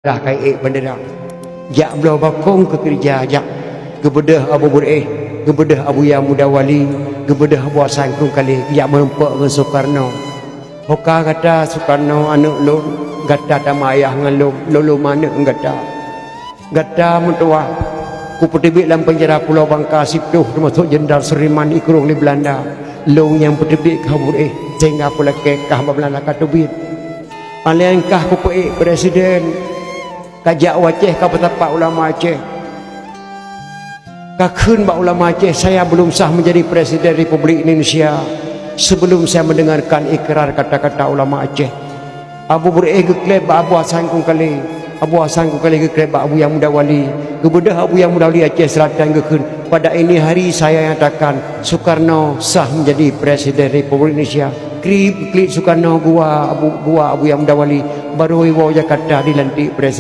dah kai bendera jak belau bakong ke kerja jak gebedah Abu Bureh gebedah Abu Ya Muda Wali gebedah Abu Hasan kung kali jak merempak ke Soekarno hoka kata Soekarno anak lo gata tamayah ngalung lo mana gata gata mentua ku petibik dalam penjara Pulau Bangka Siptuh termasuk Jenderal Seriman Ikrung di Belanda long yang petibik ke Abu Bureh sehingga pula kekah Belanda katubit alangkah ku presiden kajak Aceh ka petapa ulama Aceh kakun ba ulama Aceh saya belum sah menjadi presiden Republik Indonesia sebelum saya mendengarkan ikrar kata-kata ulama Aceh. Abu Bureh gekleb ba Abu Hasan kung kali Abu Hasan kung kali gekleb ba Abu Yang Muda Wali gebedah Abu Yang Muda Wali Aceh Selatan gekun pada ini hari saya nyatakan Soekarno sah menjadi presiden Republik Indonesia. Klip Soekarno gua Abu Yang Muda Wali baru Jakarta dilantik presiden.